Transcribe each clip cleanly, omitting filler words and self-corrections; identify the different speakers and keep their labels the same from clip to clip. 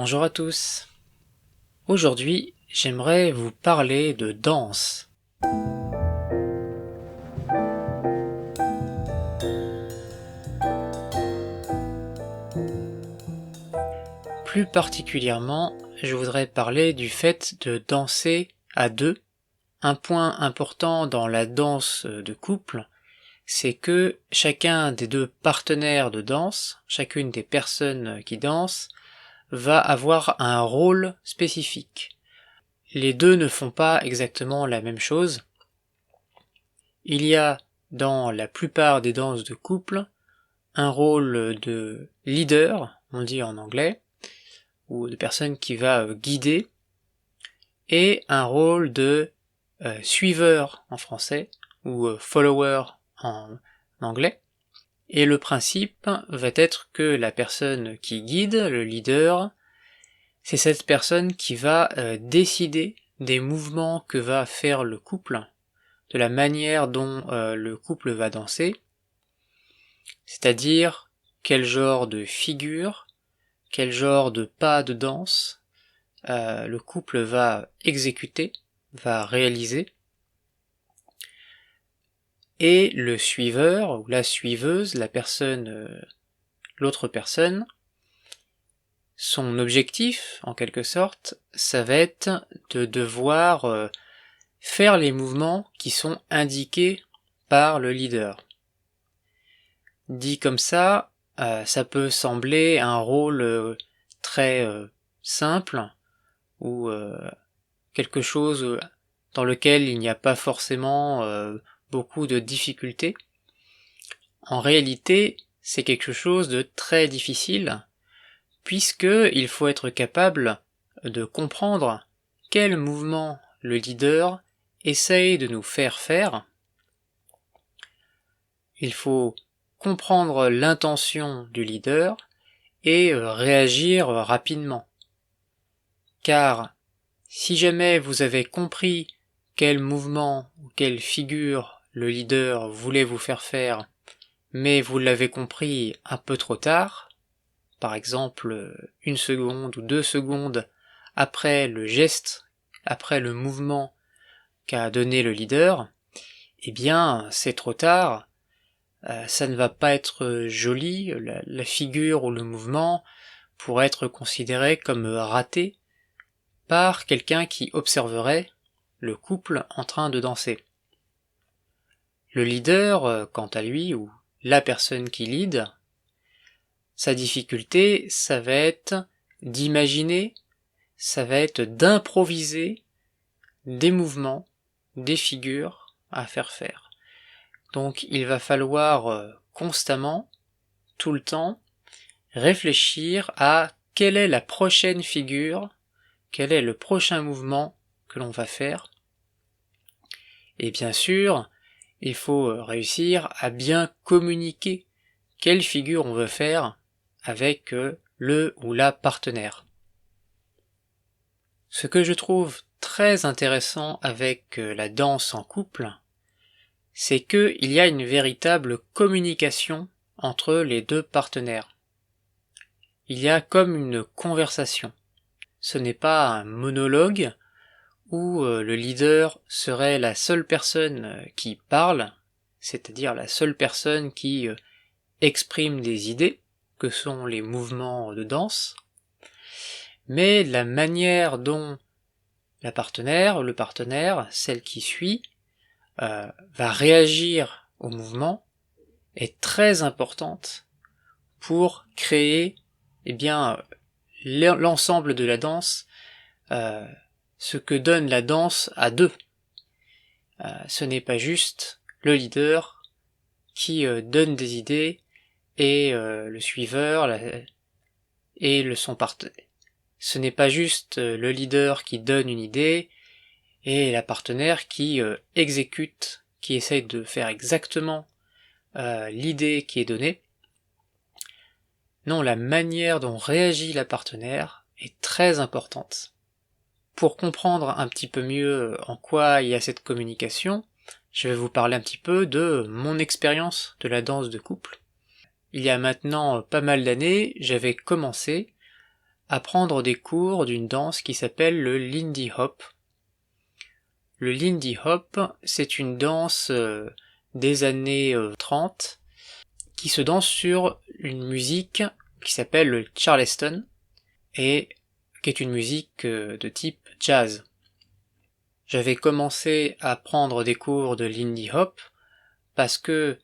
Speaker 1: Bonjour à tous. Aujourd'hui, j'aimerais vous parler de danse. Plus particulièrement, je voudrais parler du fait de danser à deux. Un point important dans la danse de couple, c'est que chacun des deux partenaires de danse, chacune des personnes qui dansent, va avoir un rôle spécifique. Les deux ne font pas exactement la même chose. Il y a, dans la plupart des danses de couple, un rôle de leader, on dit en anglais, ou de personne qui va guider, et un rôle de suiveur en français, ou follower en anglais. Et le principe va être que la personne qui guide, le leader, c'est cette personne qui va décider des mouvements que va faire le couple, de la manière dont le couple va danser, c'est-à-dire quel genre de figure, quel genre de pas de danse le couple va exécuter, va réaliser, et le suiveur ou la suiveuse, la personne, l'autre personne, son objectif, en quelque sorte, ça va être de devoir faire les mouvements qui sont indiqués par le leader. Dit comme ça peut sembler un rôle très simple, ou quelque chose dans lequel il n'y a pas forcément beaucoup de difficultés. En réalité, c'est quelque chose de très difficile, puisqu'il faut être capable de comprendre quel mouvement le leader essaye de nous faire faire. Il faut comprendre l'intention du leader et réagir rapidement. Car si jamais vous avez compris quel mouvement ou quelle figure le leader voulait vous faire faire, mais vous l'avez compris un peu trop tard, par exemple 1 seconde ou 2 secondes après le geste, après le mouvement qu'a donné le leader, eh bien c'est trop tard, ça ne va pas être joli, la figure ou le mouvement pourrait être considéré comme raté par quelqu'un qui observerait le couple en train de danser. Le leader, quant à lui, ou la personne qui lead, sa difficulté, ça va être d'imaginer, ça va être d'improviser des mouvements, des figures à faire faire. Donc il va falloir constamment, tout le temps, réfléchir à quelle est la prochaine figure, quel est le prochain mouvement que l'on va faire. Et bien sûr, il faut réussir à bien communiquer quelle figure on veut faire avec le ou la partenaire. Ce que je trouve très intéressant avec la danse en couple, c'est qu'il y a une véritable communication entre les deux partenaires. Il y a comme une conversation. Ce n'est pas un monologue où le leader serait la seule personne qui parle, c'est-à-dire la seule personne qui exprime des idées, que sont les mouvements de danse, mais la manière dont la partenaire, le partenaire, celle qui suit, va réagir au mouvement est très importante pour créer l'ensemble de la danse, ce que donne la danse à deux. Ce n'est pas juste le leader qui donne des idées et le suiveur et son partenaire. Ce n'est pas juste le leader qui donne une idée et la partenaire qui exécute, qui essaye de faire exactement l'idée qui est donnée. Non, la manière dont réagit la partenaire est très importante. Pour comprendre un petit peu mieux en quoi il y a cette communication, je vais vous parler un petit peu de mon expérience de la danse de couple. Il y a maintenant pas mal d'années, j'avais commencé à prendre des cours d'une danse qui s'appelle le Lindy Hop. Le Lindy Hop, c'est une danse des années 30 qui se danse sur une musique qui s'appelle le Charleston et qui est une musique de type jazz. J'avais commencé à prendre des cours de Lindy Hop parce que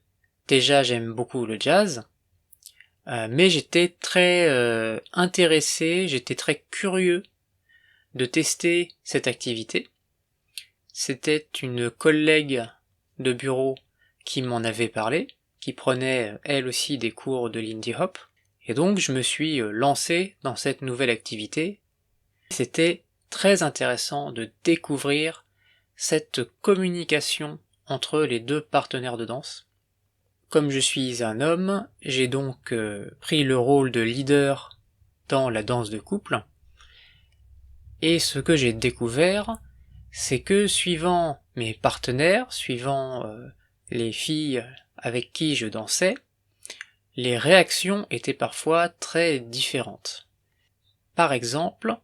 Speaker 1: déjà j'aime beaucoup le jazz, mais j'étais très intéressé, j'étais très curieux de tester cette activité. C'était une collègue de bureau qui m'en avait parlé, qui prenait elle aussi des cours de Lindy Hop, et donc je me suis lancé dans cette nouvelle activité. C'était très intéressant de découvrir cette communication entre les deux partenaires de danse. Comme je suis un homme, j'ai donc pris le rôle de leader dans la danse de couple, et ce que j'ai découvert, c'est que suivant mes partenaires, suivant les filles avec qui je dansais, les réactions étaient parfois très différentes. Par exemple,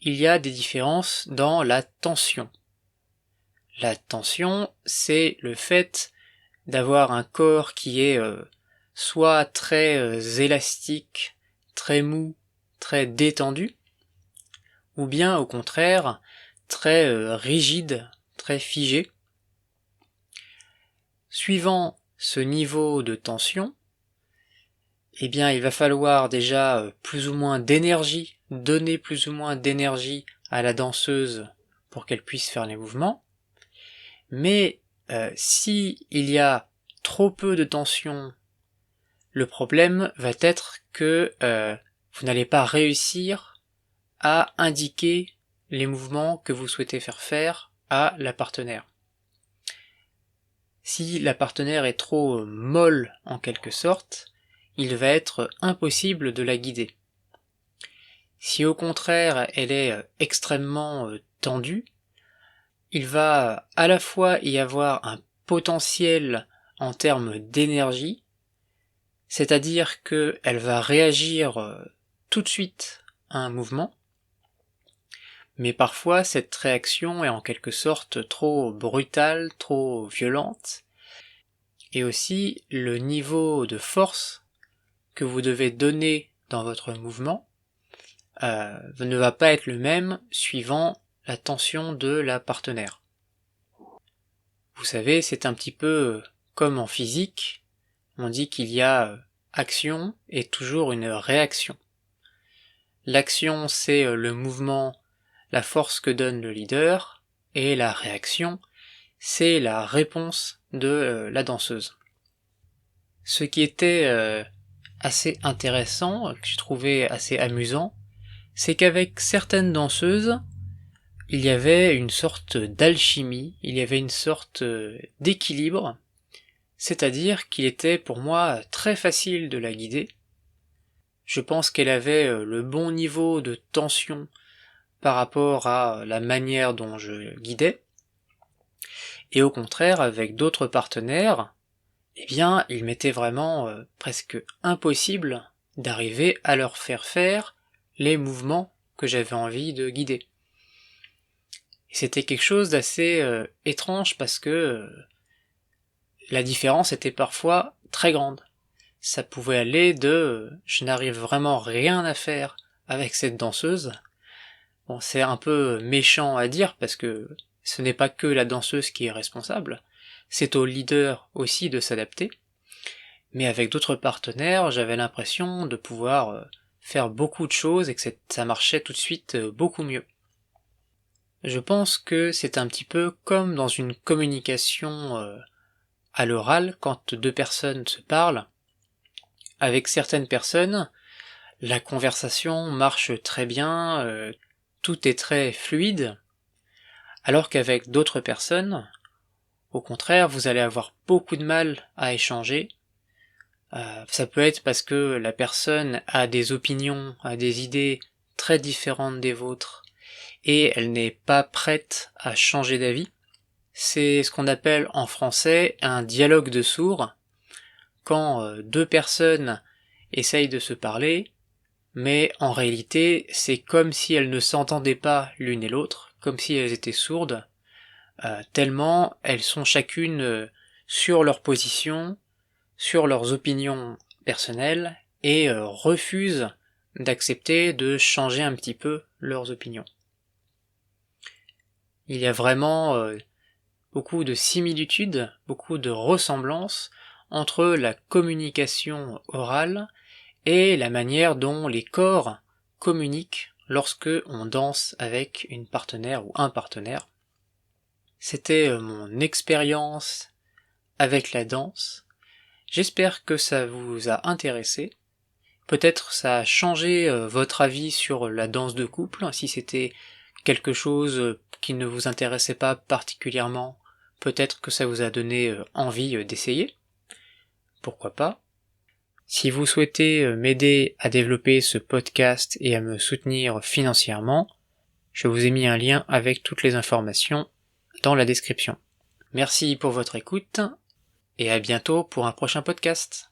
Speaker 1: il y a des différences dans la tension. La tension, c'est le fait d'avoir un corps qui est soit très élastique, très mou, très détendu, ou bien au contraire très rigide, très figé. Suivant ce niveau de tension, eh bien il va falloir déjà plus ou moins d'énergie, donner plus ou moins d'énergie à la danseuse pour qu'elle puisse faire les mouvements. Mais si il y a trop peu de tension, le problème va être que vous n'allez pas réussir à indiquer les mouvements que vous souhaitez faire à la partenaire. Si la partenaire est trop molle en quelque sorte, il va être impossible de la guider. Si au contraire elle est extrêmement tendue, il va à la fois y avoir un potentiel en termes d'énergie, c'est-à-dire qu'elle va réagir tout de suite à un mouvement, mais parfois cette réaction est en quelque sorte trop brutale, trop violente, et aussi le niveau de force que vous devez donner dans votre mouvement ne va pas être le même suivant la tension de la partenaire. Vous savez, c'est un petit peu comme en physique, on dit qu'il y a action et toujours une réaction. L'action, c'est le mouvement, la force que donne le leader, et la réaction, c'est la réponse de la danseuse. Ce qui était assez intéressant, que je trouvais assez amusant, c'est qu'avec certaines danseuses, il y avait une sorte d'alchimie, il y avait une sorte d'équilibre, c'est-à-dire qu'il était pour moi très facile de la guider. Je pense qu'elle avait le bon niveau de tension par rapport à la manière dont je guidais, et au contraire, avec d'autres partenaires, eh bien, il m'était vraiment presque impossible d'arriver à leur faire les mouvements que j'avais envie de guider. Et c'était quelque chose d'assez étrange parce que la différence était parfois très grande. Ça pouvait aller de je n'arrive vraiment rien à faire avec cette danseuse. Bon, c'est un peu méchant à dire parce que ce n'est pas que la danseuse qui est responsable, c'est au leader aussi de s'adapter. Mais avec d'autres partenaires, j'avais l'impression de pouvoir faire beaucoup de choses et que ça marchait tout de suite beaucoup mieux. Je pense que c'est un petit peu comme dans une communication à l'oral, quand deux personnes se parlent. Avec certaines personnes, la conversation marche très bien, tout est très fluide, alors qu'avec d'autres personnes, au contraire, vous allez avoir beaucoup de mal à échanger. Ça peut être parce que la personne a des opinions, a des idées très différentes des vôtres, et elle n'est pas prête à changer d'avis. C'est ce qu'on appelle en français un dialogue de sourds. Quand deux personnes essayent de se parler, mais en réalité, c'est comme si elles ne s'entendaient pas l'une et l'autre, comme si elles étaient sourdes, tellement elles sont chacune sur leur position, sur leurs opinions personnelles, et refusent d'accepter de changer un petit peu leurs opinions. Il y a vraiment beaucoup de similitudes, beaucoup de ressemblances entre la communication orale et la manière dont les corps communiquent lorsque on danse avec une partenaire ou un partenaire. C'était mon expérience avec la danse. J'espère que ça vous a intéressé. Peut-être ça a changé votre avis sur la danse de couple, si c'était quelque chose qui ne vous intéressait pas particulièrement, peut-être que ça vous a donné envie d'essayer. Pourquoi pas. Si vous souhaitez m'aider à développer ce podcast et à me soutenir financièrement, je vous ai mis un lien avec toutes les informations dans la description. Merci pour votre écoute et à bientôt pour un prochain podcast.